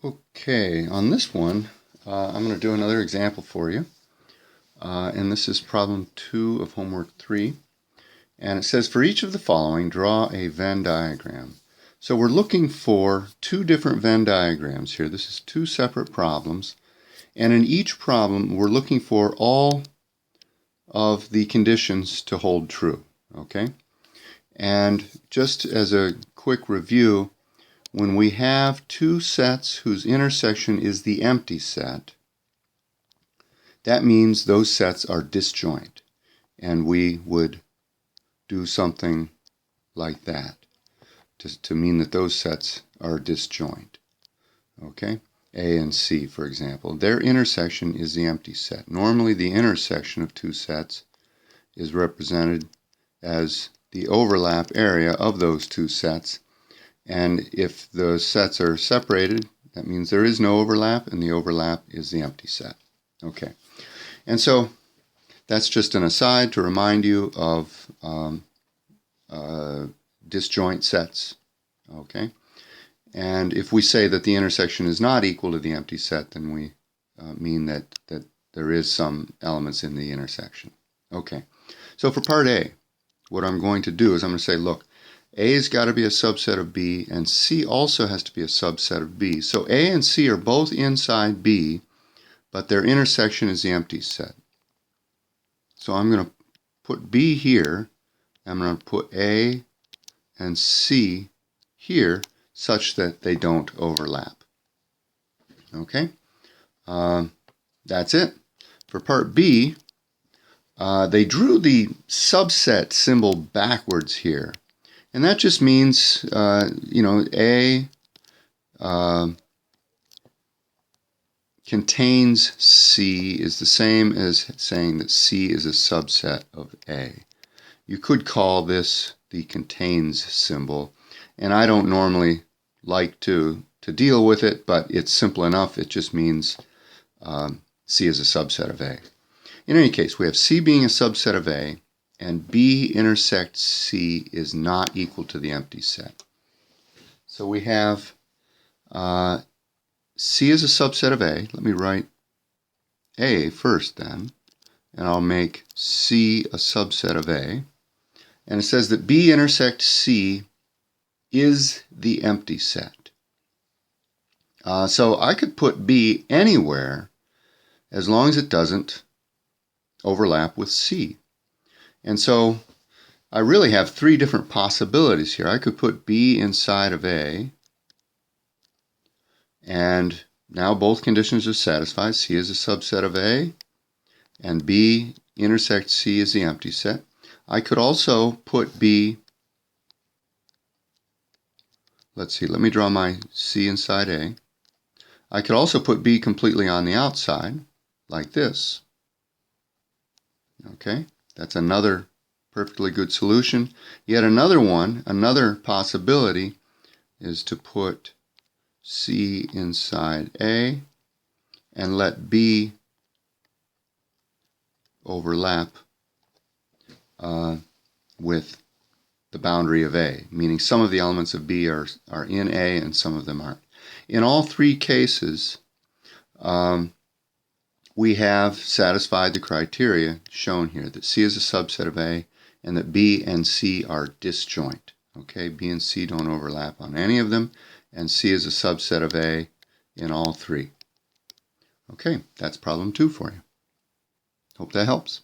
Okay, on this one, I'm going to do another example for you. And this is problem 2 of homework 3. And it says, for each of the following, draw a Venn diagram. So we're looking for two different Venn diagrams here. This is two separate problems. And in each problem, we're looking for all of the conditions to hold true. Okay? And just as a quick review, when we have two sets whose intersection is the empty set, that means those sets are disjoint. And we would do something like that to mean that those sets are disjoint. Okay? A and C, for example. Their intersection is the empty set. Normally, the intersection of two sets is represented as the overlap area of those two sets. And if the sets are separated, that means there is no overlap, and the overlap is the empty set. Okay. And so that's just an aside to remind you of disjoint sets. Okay. And if we say that the intersection is not equal to the empty set, then we mean that there is some elements in the intersection. Okay. So for part A, what I'm going to do is I'm going to say, look, A has got to be a subset of B, and C also has to be a subset of B. So A and C are both inside B, but their intersection is the empty set. So I'm going to put B here. I'm going to put A and C here such that they don't overlap. Okay? That's it. For part B, they drew the subset symbol backwards here. And that just means, A contains C is the same as saying that C is a subset of A. You could call this the contains symbol, and I don't normally like to deal with it, but it's simple enough. It just means C is a subset of A. In any case, we have C being a subset of A, and B intersect C is not equal to the empty set. So we have C is a subset of A. Let me write A first then, and I'll make C a subset of A. And it says that B intersect C is the empty set. So I could put B anywhere as long as it doesn't overlap with C. And so I really have three different possibilities here. I could put B inside of A, and now both conditions are satisfied. C is a subset of A, and B intersects C is the empty set. I could also put B, let's see, let me draw my C inside A. I could also put B completely on the outside, like this. Okay, that's another perfectly good solution. Yet another one, another possibility, is to put C inside A and let B overlap with the boundary of A, meaning some of the elements of B are in A and some of them aren't. In all three cases, we have satisfied the criteria shown here, that C is a subset of A and that B and C are disjoint. Okay, B and C don't overlap on any of them, and C is a subset of A in all three. Okay, that's problem 2 for you. Hope that helps.